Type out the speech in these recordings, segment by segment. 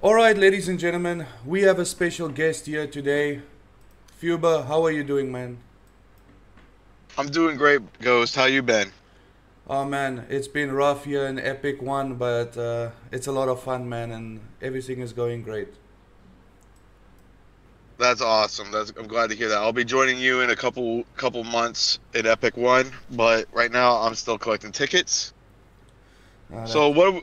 Alright, ladies and gentlemen, we have a special guest here today. Fubar, how are you doing, man? I'm doing great, Ghost. How you been? Oh man, it's been rough here in Epic 1, but it's a lot of fun, man, and everything is going great. That's awesome. I'm glad to hear that. I'll be joining you in a couple months at Epic One, but right now I'm still collecting tickets. So That.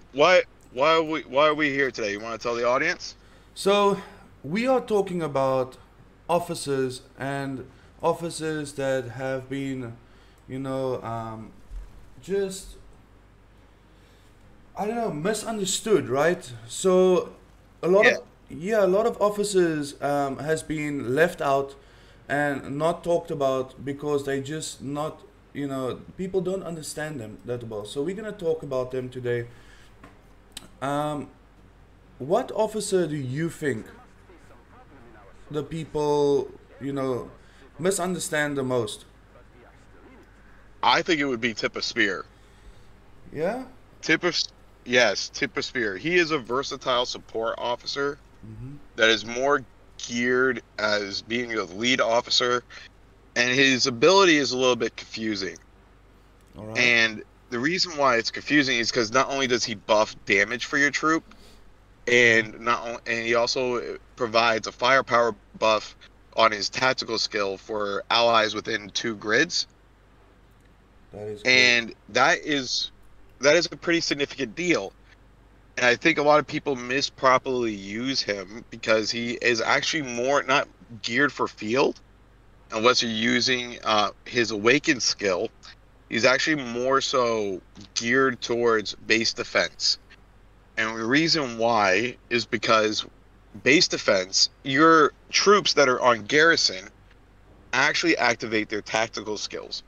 why are we here today? You want to tell the audience? So, we are talking about officers and officers that have been, you know, just I don't know, misunderstood, right? So a lot Yeah. of yeah, a lot of officers has been left out and not talked about because they just not people don't understand them that well. So we're gonna talk about them today. Um, what officer do you think the people misunderstand the most? I think it would be Tip of Spear. Yeah. Tip of yes, Tip of Spear. He is a versatile support officer that is more geared as being a lead officer, and his ability is a little bit confusing. All right. And the reason why it's confusing is because not only does he buff damage for your troop, and he also provides a firepower buff on his tactical skill for allies within 2 grids, That is great. and that is a pretty significant deal. And I think a lot of people misproperly use him because he is actually more not geared for field unless you're using his awakened skill. He's actually more so geared towards base defense. And the reason why is because base defense, your troops that are on garrison actually activate their tactical skills.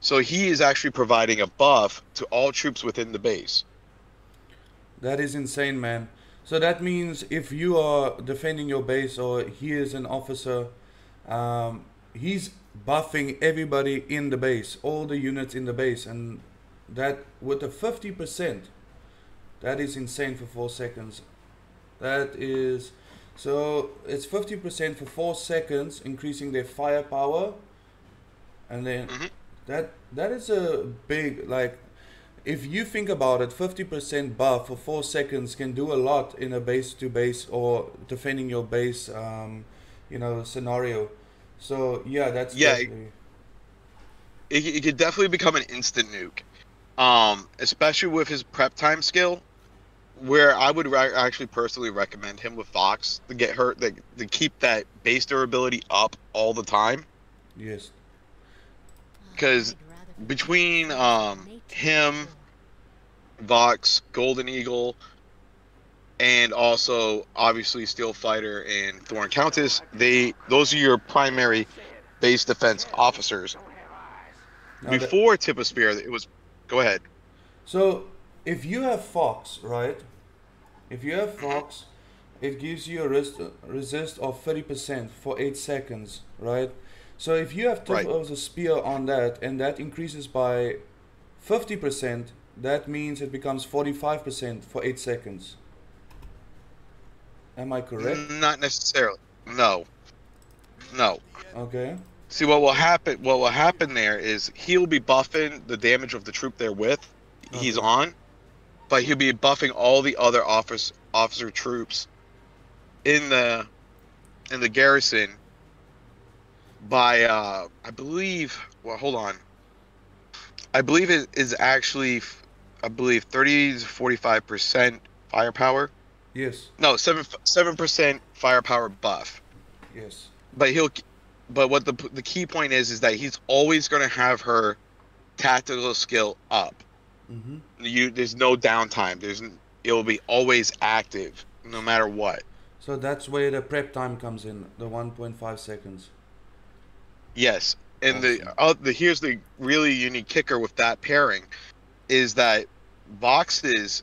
So he is actually providing a buff to all troops within the base. That is insane, man. So that means if you are defending your base or he is an officer, he's buffing everybody in the base, all the units in the base, and that with a 50%, that is insane for 4 seconds. That is so it's 50% for 4 seconds, increasing their firepower, and then Hmm. that is a big like if you think about it, 50% buff for 4 seconds can do a lot in a base to base or defending your base, scenario. So yeah, that's Yeah, definitely it could definitely become an instant nuke. Especially with his prep time skill, where I would actually personally recommend him with Fox to get her to keep that base durability up all the time. yes. Because between him, Vox, Golden Eagle, and also obviously Steel Fighter and Thorn Countess, those are your primary base defense officers. Now that Before Tip of Spear, it was go ahead. so if you have Fox, right? If you have Hmm. Fox, it gives you a resist of 30% for 8 seconds, right? So if you have tip Right. of the spear on that and that increases by 50%, that means it becomes 45% for 8 seconds. Am I correct? Not necessarily. No. No. Okay. See what will happen there is he'll be buffing the damage of the troop they're with he's Okay. on, but he'll be buffing all the other officer troops in the garrison by I believe hold on. I believe it is actually I believe 30 to 45% firepower. Yes. No, 7% firepower buff. Yes. But he'll but what the key point is that he's always going to have her tactical skill up. Mm-hmm. There's no downtime. It will be always active no matter what. So that's where the prep time comes in, the 1.5 seconds. Yes. And Awesome. the here's the really unique kicker with that pairing is that Vox's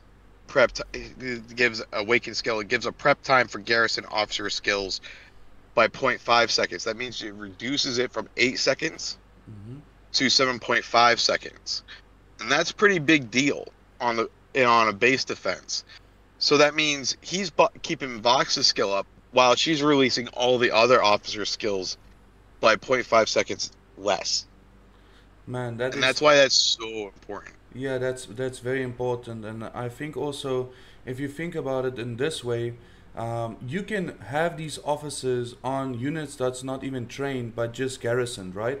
gives awakened skill. It gives a prep time for garrison officer skills by zero point 0.5 seconds. That means it reduces it from 8 seconds Mm-hmm. to 7.5 seconds. And that's a pretty big deal on a base defense. So that means he's keeping Vox's skill up while she's releasing all the other officer skills by zero point 0.5 seconds less. Man, that And is that's why that's so important. yeah, that's very important, and I think also if you think about it in this way, you can have these officers on units that's not even trained but just garrisoned, right?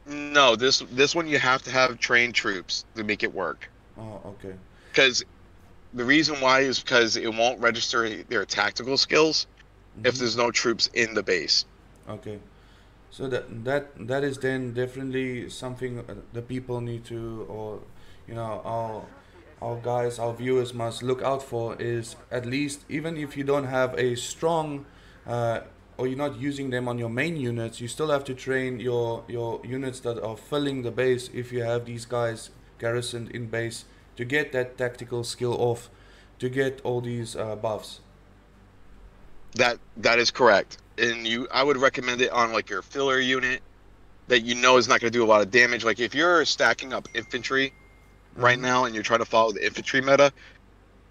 No, this one you have to have trained troops to make it work. Oh, okay. Because the reason why is because it won't register their tactical skills if Mm-hmm. there's no troops in the base. Okay. So that is then definitely something the people need to, or our guys, our viewers must look out for is at least even if you don't have a strong, uh, or you're not using them on your main units, you still have to train your units that are filling the base. If you have these guys garrisoned in base to get that tactical skill off, to get all these buffs. That is correct. And I would recommend it on like your filler unit that you know is not going to do a lot of damage. Like if you're stacking up infantry right Mm-hmm. now and you're trying to follow the infantry meta,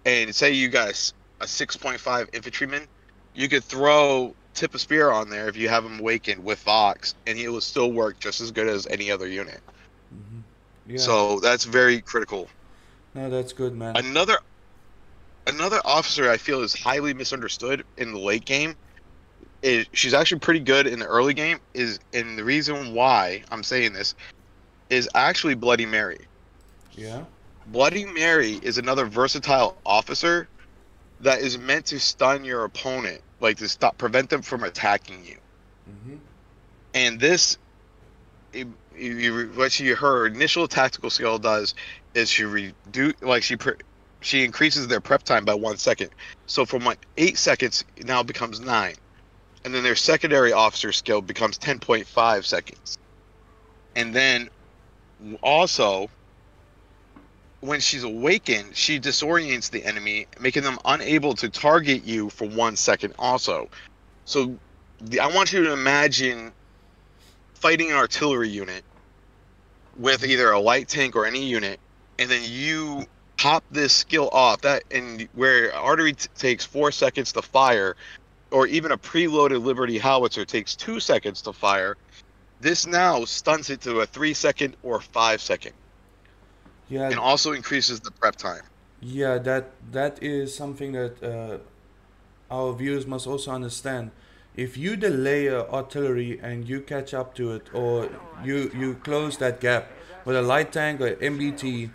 and say you got a 6.5 infantryman, you could throw Tip of Spear on there if you have him awakened with Vox, and he will still work just as good as any other unit. Mm-hmm. Yeah. So that's very critical. No, that's good, man. Another another officer I feel is highly misunderstood in the late game is she's actually pretty good in the early game is and the reason why I'm saying this is actually Bloody Mary. Yeah. Bloody Mary is another versatile officer that is meant to stun your opponent, like to prevent them from attacking you. Mm-hmm. And this, what her initial tactical skill does is she increases their prep time by 1 second. So from like 8 seconds it now becomes 9, and then their secondary officer skill becomes 10.5 seconds. And then also when she's awakened, she disorients the enemy, making them unable to target you for 1 second also. So I want you to imagine fighting an artillery unit with either a light tank or any unit, and then you pop this skill off that, and where artery takes 4 seconds to fire, or even a preloaded Liberty howitzer takes 2 seconds to fire. This now stuns it to a 3 second or 5 second, Yeah. and also increases the prep time. Yeah, that is something that our viewers must also understand. If you delay artillery and you catch up to it, or you close that gap with a light tank or MBT,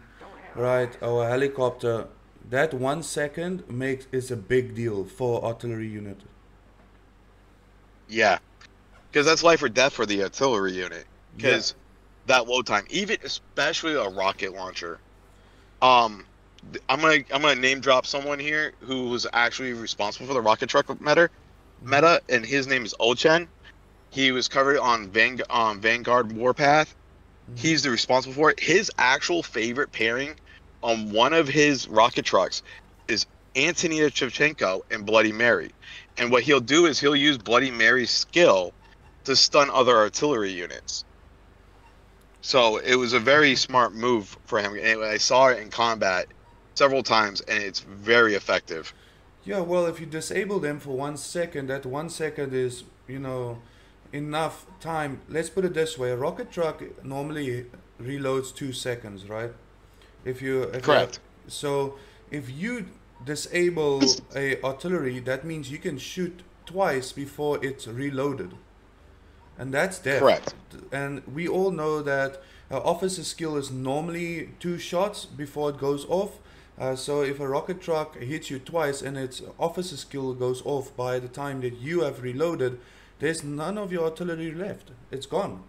right, or a helicopter, that 1 second makes is a big deal for artillery unit. Yeah, because that's life or death for the artillery unit. Yeah. Because that load time, even especially a rocket launcher. Um, I'm gonna name drop someone here who was actually responsible for the rocket truck Mm-hmm. and his name is Olchen. He was covered on Vanguard Warpath. Mm-hmm. He's the responsible for it. His actual favorite pairing on one of his rocket trucks is Antonina Shevchenko and Bloody Mary. And what he'll do is he'll use Bloody Mary's skill to stun other artillery units. So it was a very smart move for him. And I saw it in combat several times, and it's very effective. Yeah, well, if you disable them for 1 second, that 1 second is, enough time. Let's put it this way: a rocket truck normally reloads 2 seconds, right? If you Correct. so if you disable a artillery, that means you can shoot twice before it's reloaded, and that's death. Correct. And we all know that officer skill is normally 2 shots before it goes off. So if a rocket truck hits you twice and its officer skill goes off by the time that you have reloaded, there's none of your artillery left. It's gone.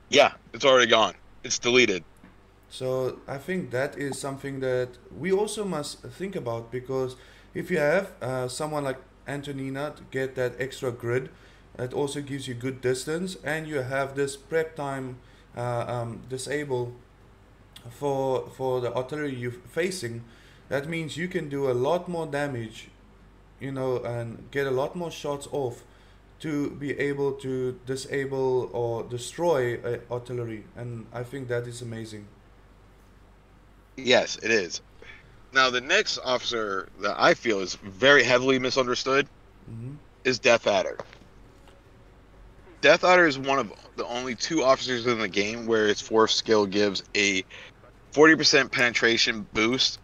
Yeah, it's already gone. It's deleted. So I think that is something that we also must think about, because if you have someone like Antonina to get that extra grid, it also gives you good distance, and you have this prep time disable for the artillery you're facing. That means you can do a lot more damage, and get a lot more shots off to be able to disable or destroy artillery, and I think that is amazing. Yes, it is. Now, the next officer that I feel is very heavily misunderstood Hmm. is Death Adder. Death Adder is one of the only 2 officers in the game where its 4th skill gives a 40% penetration boost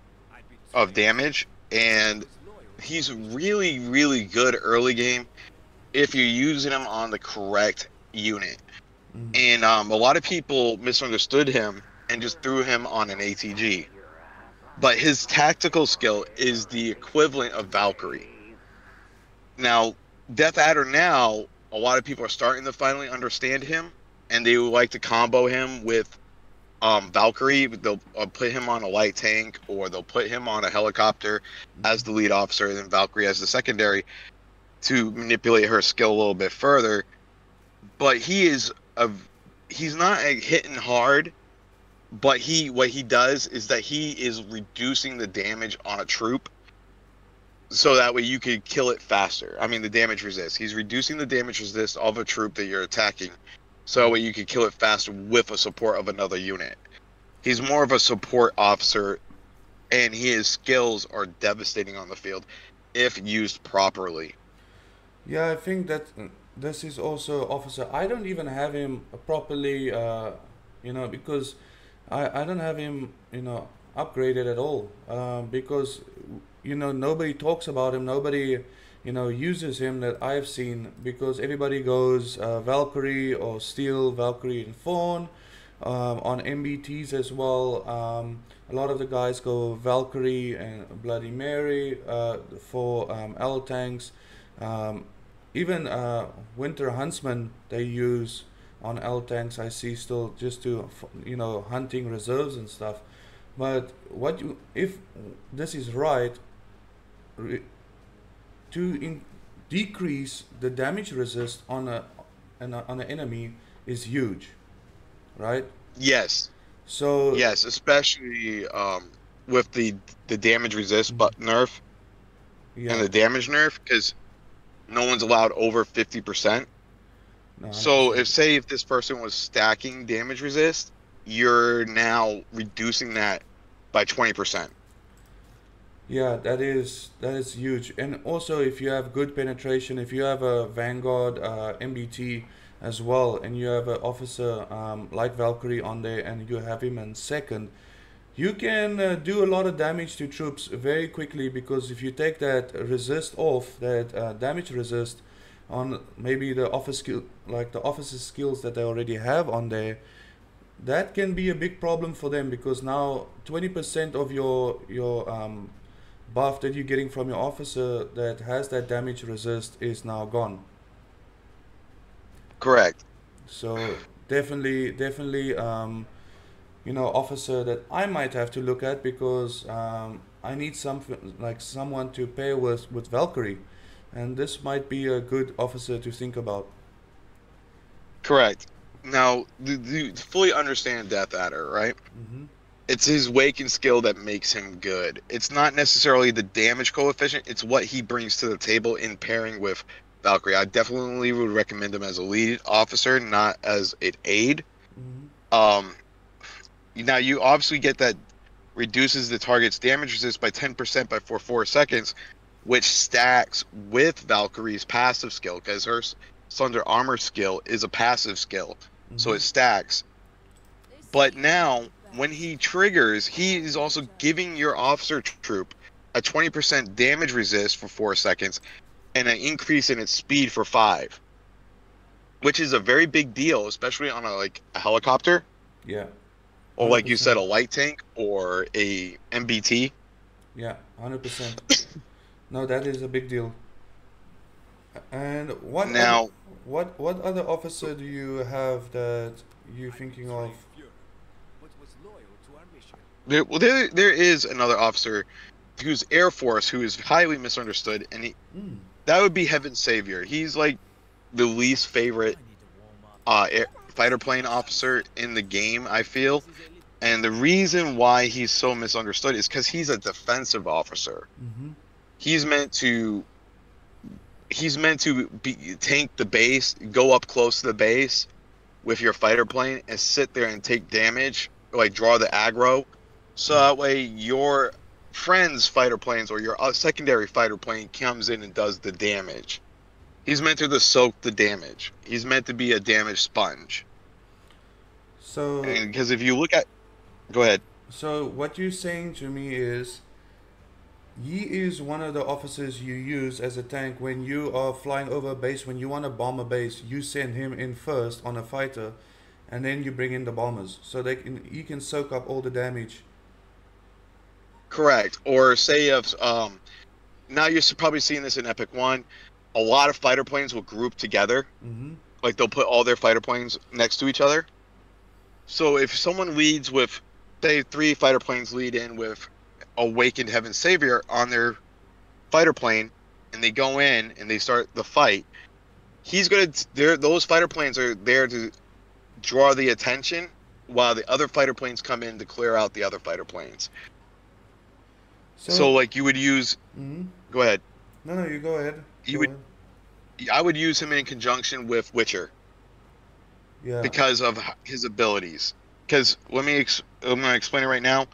of damage, and he's really, really good early game if you're using him on the correct unit. Hmm. And a lot of people misunderstood him and just threw him on an ATG. But his tactical skill is the equivalent of Valkyrie. Now, Death Adder now, a lot of people are starting to finally understand him, and they would like to combo him with Valkyrie. They'll put him on a light tank, or they'll put him on a helicopter as the lead officer, and then Valkyrie as the secondary to manipulate her skill a little bit further. But he's not hitting hard, but what he does is that he is reducing the damage on a troop, so that way you could kill it faster. I mean, the damage resist. He's reducing the damage resist of a troop that you're attacking, so that way you can kill it faster with a support of another unit. He's more of a support officer, and his skills are devastating on the field if used properly. Yeah, I think that this is also officer. I don't even have him properly, because I don't have him, upgraded at all. Because, nobody talks about him. Nobody, uses him that I've seen because everybody goes Valkyrie or Steel, Valkyrie and Fawn. On MBTs as well, a lot of the guys go Valkyrie and Bloody Mary for L tanks. Um, Even Winter Huntsman they use on L tanks. I see still just to hunting reserves and stuff. But if this is right, re, decrease the damage resist on an enemy is huge, right? Yes, So yes, especially with the damage resist but nerf and yeah, the damage nerf, because no one's allowed over 50%. no, So 100%. if this person was stacking damage resist, you're now reducing that by 20%. Yeah, that is huge. And also, if you have good penetration, if you have a Vanguard MBT as well, and you have an officer like Valkyrie on there, and you have him in second, you can do a lot of damage to troops very quickly because if you take that resist off, that damage resist on maybe the office skill, like the officer skills that they already have on there, that can be a big problem for them because now 20% of your buff that you're getting from your officer that has that damage resist is now gone. Correct. So definitely, officer that I might have to look at because I need something like someone to pair with Valkyrie, and this might be a good officer to think about. Correct. Now, to fully understand Death Adder, right? Hmm. It's his wake and skill that makes him good. It's not necessarily the damage coefficient, it's what he brings to the table in pairing with Valkyrie. I definitely would recommend him as a lead officer, not as an aid. Hmm. Um, Now, you obviously get that reduces the target's damage resist by 10% by 4 seconds, which stacks with Valkyrie's passive skill, because her Sunder Armor skill is a passive skill, so Hmm. it stacks. But now, when he triggers, he is also giving your officer troop a 20% damage resist for 4 seconds and an increase in its speed for 5, which is a very big deal, especially on a helicopter, Yeah, or like you 100%. said, a light tank or a MBT. Yeah, 100%. No, that is a big deal. And Now, what other officer do you have that you thinking of? there is another officer who's Air Force who is highly misunderstood, and Mm. that would be Heaven Savior. He's like the least favorite fighter plane officer in the game, I feel. And the reason why he's so misunderstood is because he's a defensive officer. Mm-hmm. He's meant to tank the base, go up close to the base with your fighter plane, and sit there and take damage, like draw the aggro, so Yeah. that way your friend's fighter planes or your secondary fighter plane comes in and does the damage. He's meant to soak the damage. He's meant to be a damage sponge. So, And because if you look at, go ahead. so what you're saying to me is, he is one of the officers you use as a tank when you are flying over a base. When you want to bomb a base, you send him in first on a fighter, and then you bring in the bombers, so he can soak up all the damage. Correct. Or say if now you're probably seeing this in Epic One. A lot of fighter planes will group together. Mm-hmm. Like they'll put all their fighter planes next to each other. So if someone leads with, say, 3 fighter planes lead in with Awakened Heaven Savior on their fighter plane, and they go in and they start the fight, those fighter planes are there to draw the attention while the other fighter planes come in to clear out the other fighter planes. So like you would use, Mm-hmm. go ahead. No, you go ahead. I would use him in conjunction with Witcher. Yeah. Because of his abilities. Because I'm going to explain it right now.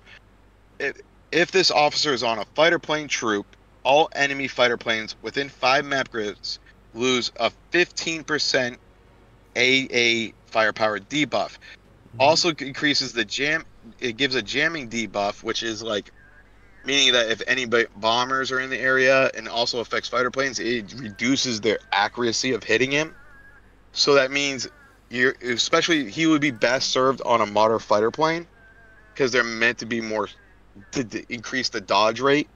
If this officer is on a fighter plane troop, all enemy fighter planes within 5 map grids lose a 15% AA firepower debuff. Mm-hmm. Also increases the jam. It gives a jamming debuff, which is like meaning that if any bombers are in the area, and also affects fighter planes, it reduces their accuracy of hitting him. So that means especially he would be best served on a modern fighter plane because they're meant to be more to increase the dodge rate.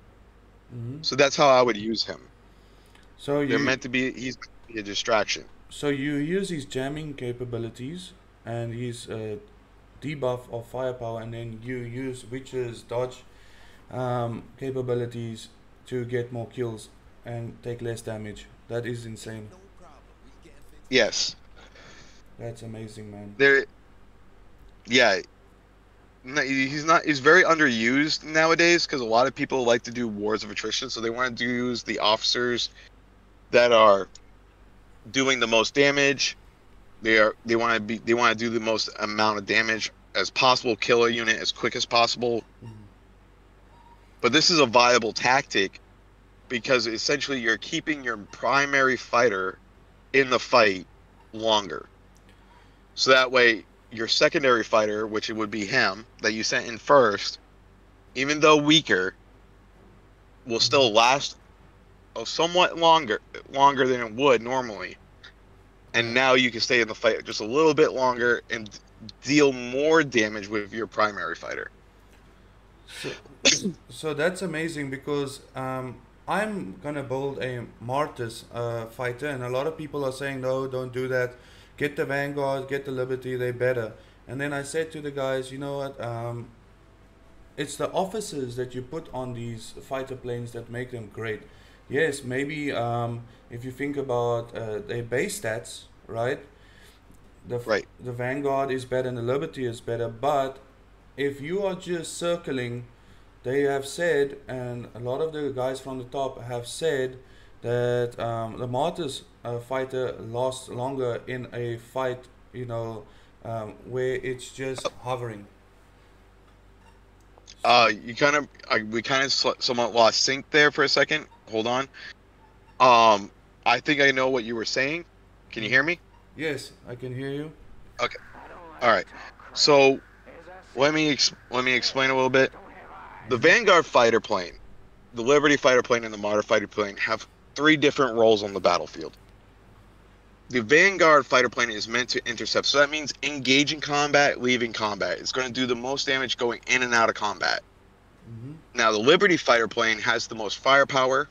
Mm-hmm. So that's how I would use him. So he's meant to be a distraction. So you use his jamming capabilities and his debuff of firepower, and then you use Witcher's dodge capabilities to get more kills and take less damage. That is insane. Yes. That's amazing, man. Yeah. He's very underused nowadays because a lot of people like to do wars of attrition, so they want to use the officers that are doing the most damage. They want to do the most amount of damage as possible, kill a unit as quick as possible. Mm-hmm. But this is a viable tactic because essentially you're keeping your primary fighter in the fight longer. So that way your secondary fighter, which it would be him that you sent in first, even though weaker, will still last somewhat longer than it would normally. And now you can stay in the fight just a little bit longer and deal more damage with your primary fighter. So that's amazing because I'm gonna build a Martis fighter, and a lot of people are saying, no, don't do that. Get the Vanguard, get the Liberty, they're better. And then I said to the guys, you know what? It's the officers that you put on these fighter planes that make them great. Yes, maybe if you think about their base stats, right? The Vanguard is better and the Liberty is better, but if you are just circling, they have said, and a lot of the guys from the top have said, that the Martyrs fighter lasts longer in a fight, where it's just hovering. We kind of somewhat lost sync there for a second. Hold on. I think I know what you were saying. Can you hear me? Yes, I can hear you. Okay. All right. So let me explain a little bit. The Vanguard fighter plane, the Liberty fighter plane, and the Martyr fighter plane have 3 different roles on the battlefield. The Vanguard fighter plane is meant to intercept, so that means engaging combat, leaving combat. It's going to do the most damage going in and out of combat. Mm-hmm. Now, the Liberty fighter plane has the most firepower,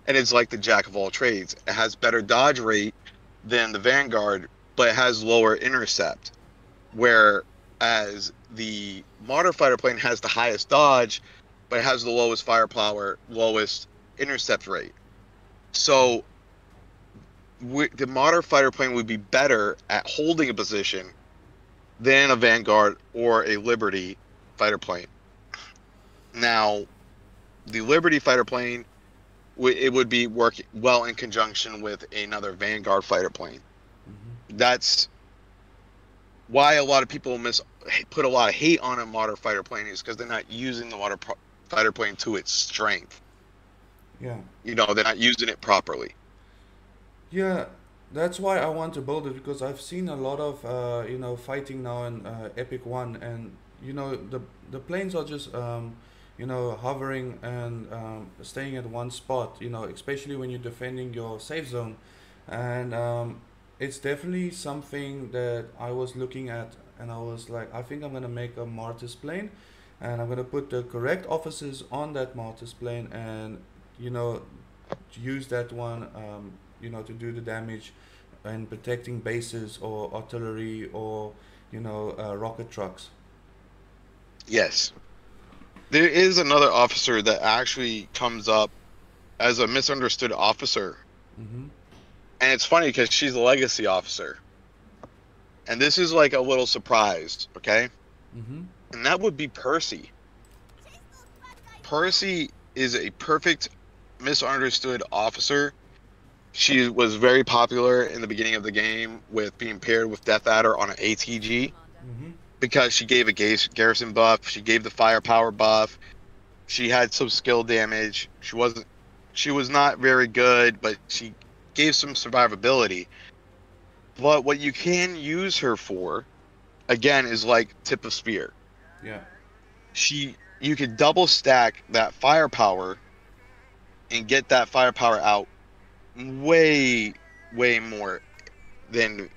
and it's like the jack of all trades. It has better dodge rate than the Vanguard, but it has lower intercept. Whereas the Martyr fighter plane has the highest dodge, but it has the lowest firepower, lowest intercept rate. So the Martyr fighter plane would be better at holding a position than a Vanguard or a Liberty fighter plane. Now, the Liberty fighter plane, it would be working well in conjunction with another Vanguard fighter plane. Mm-hmm. That's why a lot of people put a lot of hate on a Martyr fighter plane, is because they're not using the fighter plane to its strength. Yeah. You know, they're not using it properly. Yeah, that's why I want to build it because I've seen a lot of fighting now in Epic One, and the planes are just hovering and staying at one spot. Especially when you're defending your safe zone, and it's definitely something that I was looking at, and I was like, I think I'm gonna make a Martis plane, and I'm gonna put the correct officers on that Martis plane, and you know use that one, to do the damage and protecting bases or artillery or, rocket trucks. Yes. There is another officer that actually comes up as a misunderstood officer. Mm-hmm. And it's funny because she's a legacy officer. And this is like a little surprise, okay? Mm-hmm. And that would be Percy. Percy is a perfect misunderstood officer. She was very popular in the beginning of the game with being paired with Death Adder on an ATG Mm-hmm. because she gave a garrison buff, she gave the firepower buff, she had some skill damage. She was not very good, but she gave some survivability. But what you can use her for, again, is like Tip of Spear. Yeah. You could double stack that firepower and get that firepower out way, way more than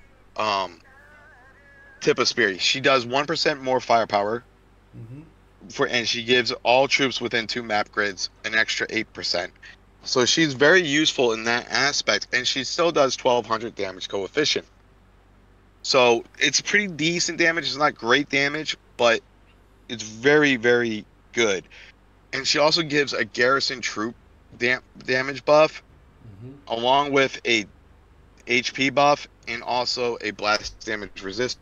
Tip of Spear. She does 1% more firepower Mm-hmm. and she gives all troops within 2 map grids an extra 8%. So she's very useful in that aspect, and she still does 1200 damage coefficient. So it's pretty decent damage. It's not great damage, but it's very, very good. And she also gives a garrison troop damage buff, Mm-hmm. along with a HP buff and also a blast damage resist.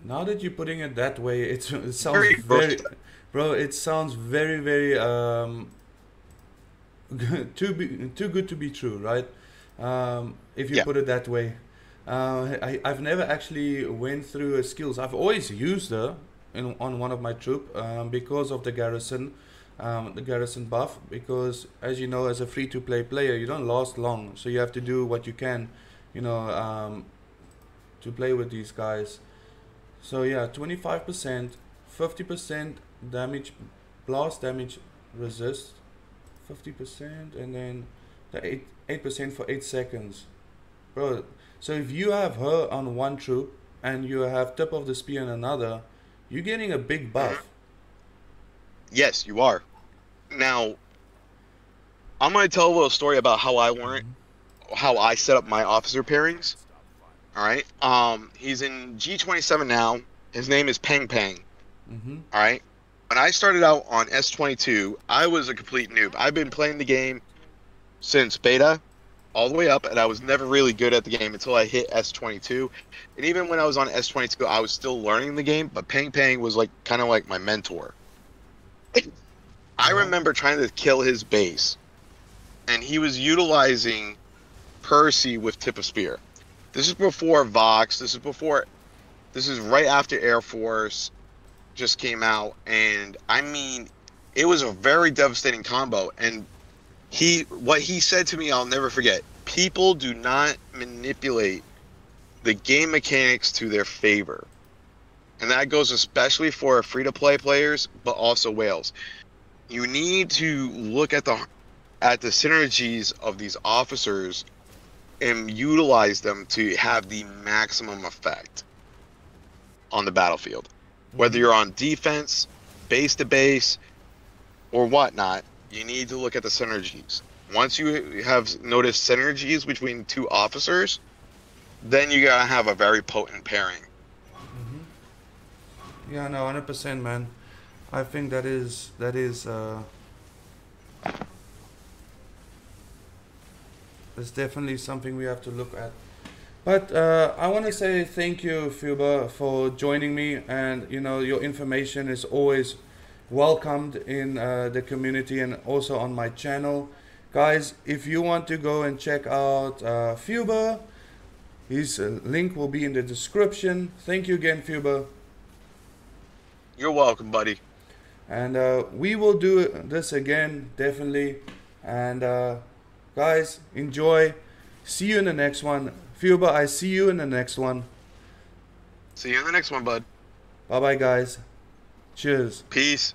Now that you're putting it that way, it sounds Very very, versatile. bro. It sounds very, very too good to be true, right? If you Yeah. put it that way, I've never actually went through her skills. I've always used her on one of my troop because of the garrison buff. Because as you know, as a free to play player, you don't last long, so you have to do what you can, you know, um, to play with these guys. So yeah, 25%, 50% damage, blast damage resist, 50%, and then the 8% for 8 seconds, bro. So if you have her on one troop and you have tip of the spear on another, you're getting a big Mhm. buff. Yes, you are. Now, I'm going to tell a little story about how I set up my officer pairings. All right. He's in G27 now. His name is Pang Pang. Mm-hmm. All right. When I started out on S22, I was a complete noob. I've been playing the game since beta all the way up, and I was never really good at the game until I hit S22. And even when I was on S22, I was still learning the game, but Pang Pang was like kind of like my mentor. I Yeah. remember trying to kill his base, and he was utilizing Percy with Tip of Spear. This is before Vox. This is right after Air Force just came out, and I mean, it was a very devastating combo. And what he said to me, I'll never forget. People do not manipulate the game mechanics to their favor, and that goes especially for free-to-play players, but also whales. You need to look at the synergies of these officers and utilize them to have the maximum effect on the battlefield. Whether Mm-hmm. you're on defense, base to base, or whatnot, you need to look at the synergies. Once you have noticed synergies between 2 officers, then you gotta have a very potent pairing. Mm-hmm. Yeah, no, 100%, man. I think that's definitely something we have to look at. But I want to say thank you, Fubar, for joining me, and your information is always welcomed in the community and also on my channel. Guys, if you want to go and check out Fubar, his link will be in the description. Thank you again, Fubar. You're welcome, buddy. And we will do this again, definitely. And guys, enjoy. See you in the next one. Fubar, I see you in the next one. See you in the next one, bud. Bye bye, guys. Cheers. Peace.